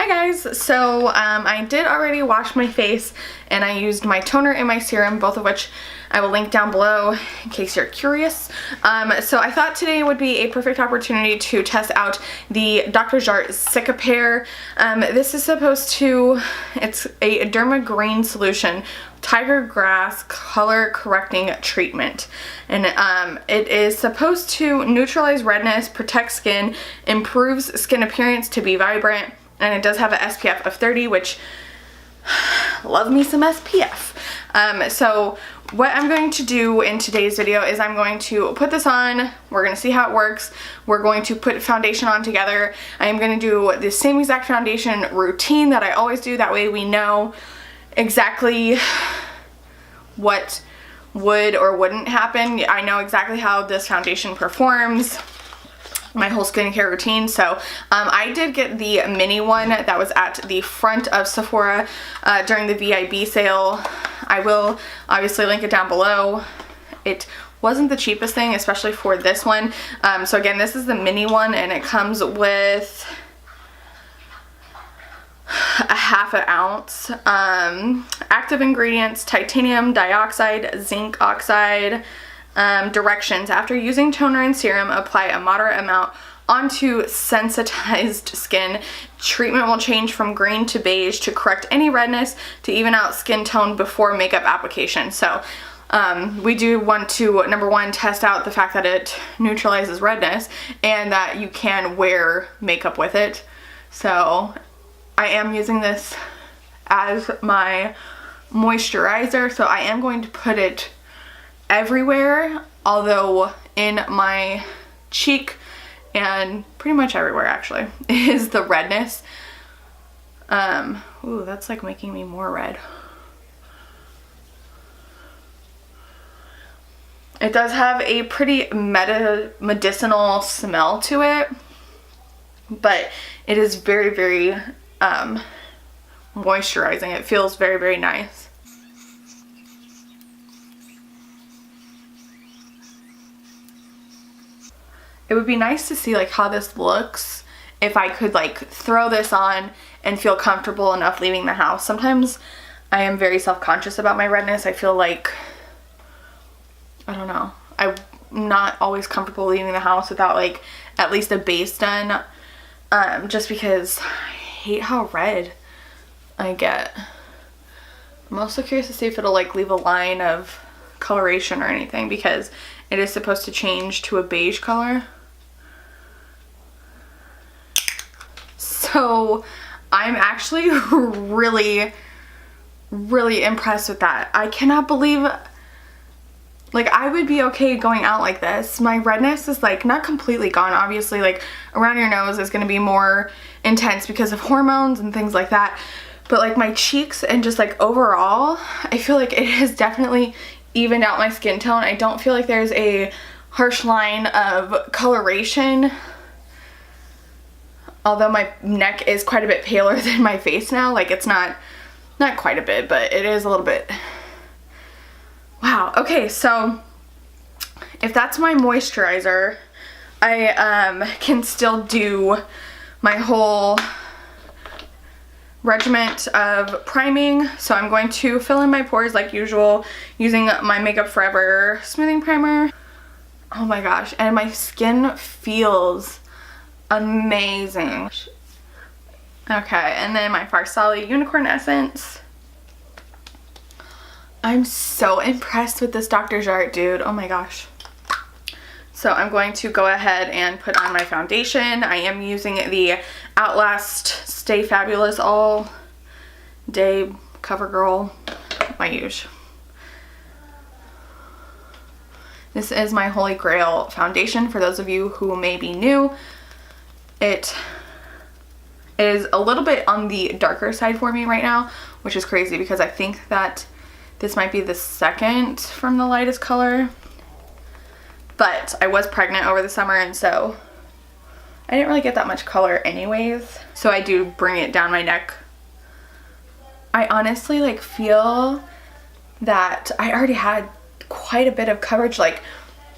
Hi guys, so I did already wash my face and I used my toner and my serum, both of which I will link down below in case you're curious. So I thought today would be a perfect opportunity to test out the Dr. Jart Cicapair. This is supposed to, it's a dermagreen solution, tiger grass color correcting treatment, and it is supposed to neutralize redness, protect skin, improves skin appearance to be vibrant, and it does have an SPF of 30, which love me some SPF. So what I'm going to do in today's video is I'm going to put this on, we're going to see how it works, we're going to put foundation on together. I am going to do the same exact foundation routine that I always do, that way we know exactly what would or wouldn't happen. I know exactly how this foundation performs, my whole skincare routine. So I did get the mini one that was at the front of Sephora during the VIB sale. I will obviously link it down below. It wasn't the cheapest thing, especially for this one. So again, this is the mini one and it comes with a ½ ounce. Active ingredients: titanium dioxide, zinc oxide. Directions: after using toner and serum, apply a moderate amount onto sensitized skin. Treatment will change from green to beige to correct any redness, to even out skin tone before makeup application. So we do want to, number one, test out the fact that it neutralizes redness and that you can wear makeup with it. So I am using this as my moisturizer, so I am going to put it everywhere, although in my cheek and pretty much everywhere actually is the redness. Ooh, that's like making me more red. It does have a pretty medicinal smell to it, but it is very, very moisturizing. It feels very, very nice. It would be nice to see like how this looks if I could like throw this on and feel comfortable enough leaving the house. Sometimes I am very self-conscious about my redness. I feel like, I don't know, I'm not always comfortable leaving the house without like at least a base done, just because I hate how red I get. I'm also curious to see if it'll like leave a line of coloration or anything, because it is supposed to change to a beige color. So I'm actually really, really impressed with that. I cannot believe, like, I would be okay going out like this. My redness is like not completely gone. Obviously, like around your nose is going to be more intense because of hormones and things like that. But like my cheeks and just like overall, I feel like it has definitely evened out my skin tone. I don't feel like there's a harsh line of coloration, although my neck is quite a bit paler than my face now. Like, it's not quite a bit, but it is a little bit. Wow. Okay, so if that's my moisturizer, I can still do my whole regiment of priming. So I'm going to fill in my pores like usual using my Makeup Forever smoothing primer. Oh my gosh, and my skin feels amazing. Okay, and then my Farsali Unicorn Essence. I'm so impressed with this Dr. Jart, dude. Oh my gosh. So I'm going to go ahead and put on my foundation. I am using the Outlast Stay Fabulous All Day CoverGirl, my usual. This is my Holy Grail foundation for those of you who may be new. It is a little bit on the darker side for me right now, which is crazy because I think that this might be the second from the lightest color. But I was pregnant over the summer, and so I didn't really get that much color anyways. So I do bring it down my neck. I honestly like feel that I already had quite a bit of coverage. Like,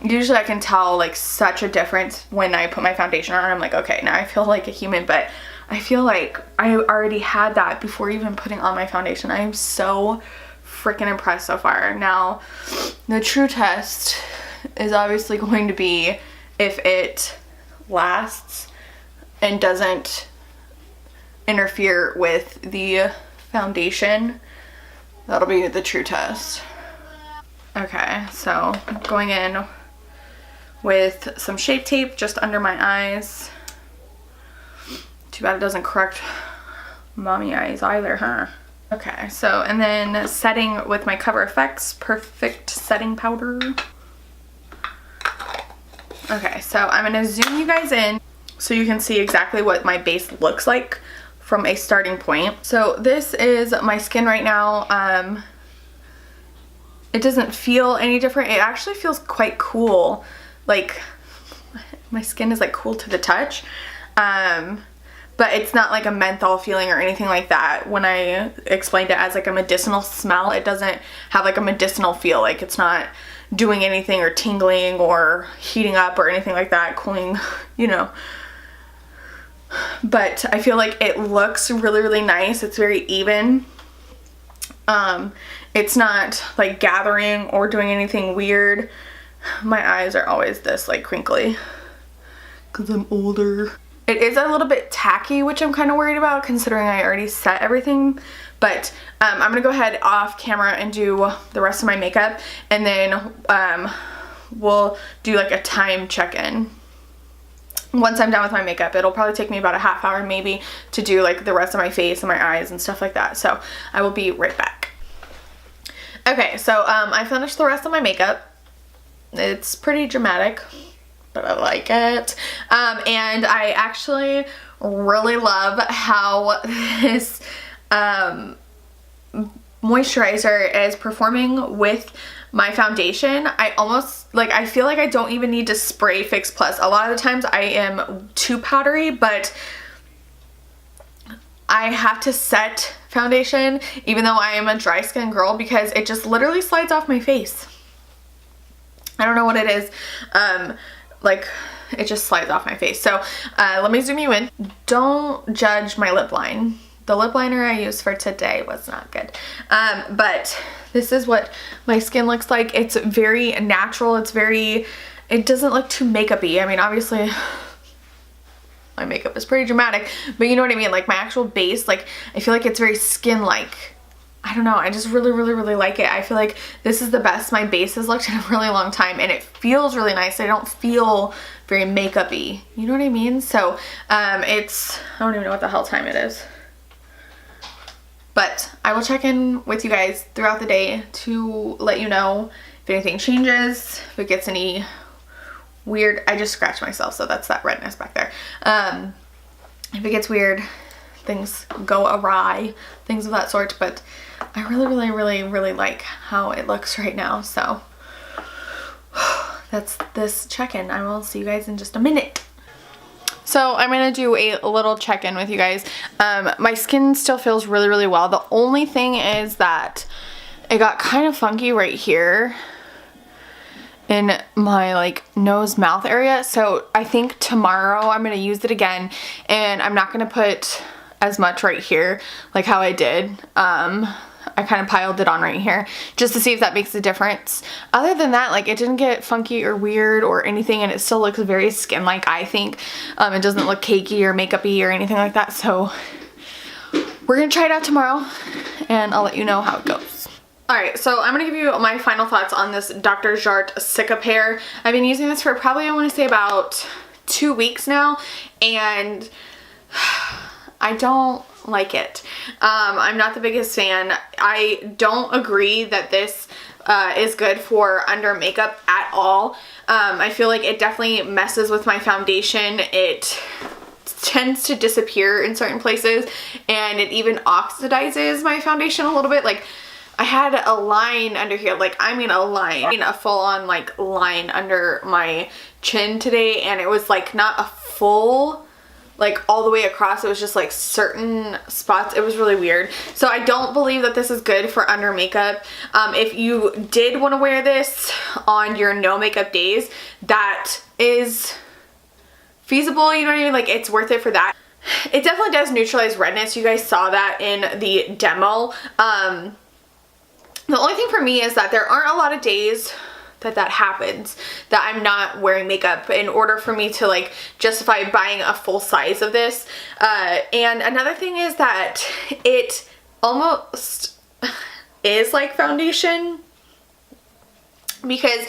usually I can tell like such a difference when I put my foundation on. I'm like, okay, now I feel like a human, but I feel like I already had that before even putting on my foundation. I am so freaking impressed so far. Now, the true test is obviously going to be if it lasts and doesn't interfere with the foundation. That'll be the true test. Okay, so I'm going in with some Shape Tape just under my eyes. Too bad it doesn't correct mommy eyes either, huh? Okay, so, and then setting with my Cover FX Perfect Setting Powder. Okay, so I'm gonna zoom you guys in so you can see exactly what my base looks like from a starting point. So this is my skin right now. It doesn't feel any different. It actually feels quite cool. Like, my skin is like cool to the touch. But it's not like a menthol feeling or anything like that. When I explained it as like a medicinal smell, it doesn't have like a medicinal feel. Like, it's not doing anything or tingling or heating up or anything like that, cooling, you know. But I feel like it looks really, really nice. It's very even. It's not like gathering or doing anything weird. My eyes are always this like crinkly because I'm older. It is a little bit tacky, which I'm kind of worried about considering I already set everything. But I'm gonna go ahead off camera and do the rest of my makeup, and then we'll do like a time check-in. Once I'm done with my makeup, it'll probably take me about a half hour maybe to do like the rest of my face and my eyes and stuff like that. So I will be right back. Okay, so I finished the rest of my makeup. It's pretty dramatic, but I like it. And I actually really love how this moisturizer is performing with my foundation. I almost, like, I feel like I don't even need to spray Fix Plus. A lot of the times I am too powdery, but I have to set foundation even though I am a dry skin girl because it just literally slides off my face. I don't know what it is. Like, it just slides off my face. So let me zoom you in. Don't judge my lip line. The lip liner I used for today was not good. But this is what my skin looks like. It's very natural. It's very, it doesn't look too makeup-y. I mean, obviously my makeup is pretty dramatic, but you know what I mean? Like, my actual base, like, I feel like it's very skin-like. I don't know. I just really, really, really like it. I feel like this is the best my base has looked in a really long time, and it feels really nice. I don't feel very makeup-y. You know what I mean? So, it's, I don't even know what the hell time it is. But I will check in with you guys throughout the day to let you know if anything changes, if it gets any weird. I just scratched myself, so that's that redness back there. If it gets weird, things go awry, things of that sort. But I really, really, really, really like how it looks right now. So that's this check-in. I will see you guys in just a minute. So I'm going to do a little check-in with you guys. My skin still feels really, really well. The only thing is that it got kind of funky right here in my like nose mouth area. So I think tomorrow I'm going to use it again, and I'm not going to put as much right here like how I did. I kind of piled it on right here just to see if that makes a difference. Other than that, like, it didn't get funky or weird or anything, and it still looks very skin-like, I think. It doesn't look cakey or makeup-y or anything like that. So we're gonna try it out tomorrow, and I'll let you know how it goes. Alright, so I'm going to give you my final thoughts on this Dr. Jart Cicapair. I've been using this for probably, I want to say, about 2 weeks now, and I don't like it. I'm not the biggest fan. I don't agree that this is good for under makeup at all. I feel like it definitely messes with my foundation. It tends to disappear in certain places, and it even oxidizes my foundation a little bit. Like, I had a line under here, like, I mean a line, I mean a full-on like line under my chin today, and it was like not a full, like all the way across. It was just like certain spots. It was really weird. So I don't believe that this is good for under makeup. If you did want to wear this on your no makeup days, that is feasible, you know what I mean? Like, it's worth it for that. it definitely does neutralize redness. You guys saw that in the demo. The only thing for me is that there aren't a lot of days that happens, that I'm not wearing makeup in order for me to like justify buying a full size of this. And another thing is that it almost is like foundation because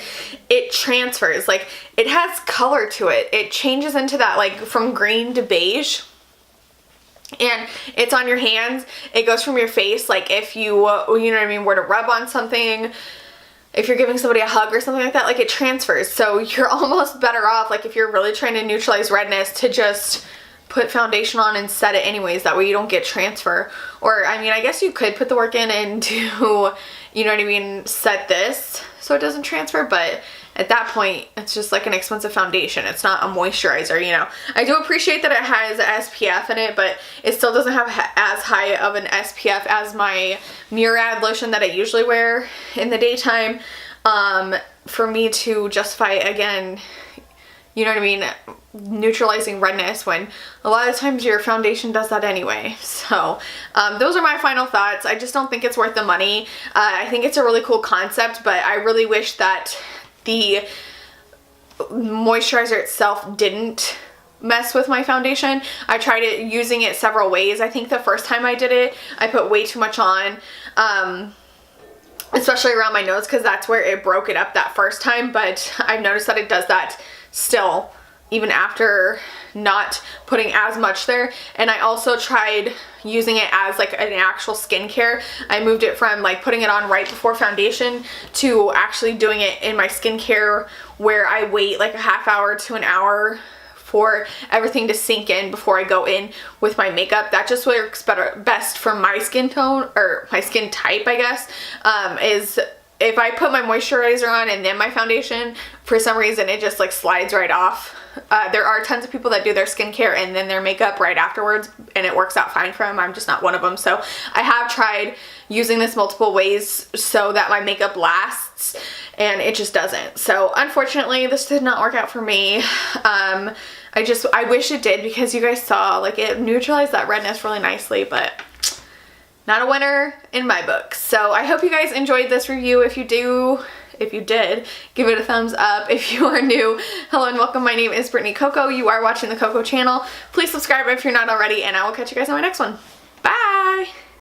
it transfers, like it has color to it. It changes into that, like from green to beige. And it's on your hands. It goes from your face, like if you know what I mean, were to rub on something, if you're giving somebody a hug or something like that, like it transfers. So you're almost better off, like if you're really trying to neutralize redness, to just put foundation on and set it anyways. That way you don't get transfer. Or, I mean, I guess you could put the work in and do, you know what I mean, set this so it doesn't transfer, but at that point, it's just like an expensive foundation. It's not a moisturizer, you know. I do appreciate that it has SPF in it, but it still doesn't have as high of an SPF as my Murad lotion that I usually wear in the daytime. For me to justify, again, you know what I mean, neutralizing redness, when a lot of times your foundation does that anyway. So those are my final thoughts. I just don't think it's worth the money. I think it's a really cool concept, but I really wish that the moisturizer itself didn't mess with my foundation. I tried using it several ways. I think the first time I did it, I put way too much on, especially around my nose, because that's where it broke it up that first time. But I've noticed that it does that still, even after not putting as much there. And I also tried using it as like an actual skincare. I moved it from like putting it on right before foundation to actually doing it in my skincare, where I wait like a half hour to an hour for everything to sink in before I go in with my makeup. That just works best for my skin tone, or my skin type, I guess, is if I put my moisturizer on and then my foundation, for some reason it just like slides right off. There are tons of people that do their skincare and then their makeup right afterwards, and it works out fine for them. I'm just not one of them. So I have tried using this multiple ways so that my makeup lasts, and it just doesn't. So unfortunately, this did not work out for me. I wish it did, because you guys saw, like, it neutralized that redness really nicely, but not a winner in my book. So I hope you guys enjoyed this review. If you did, give it a thumbs up. If you are new, hello and welcome. My name is Brittany Cocco. You are watching the Cocco channel. Please subscribe if you're not already, and I will catch you guys on my next one. Bye!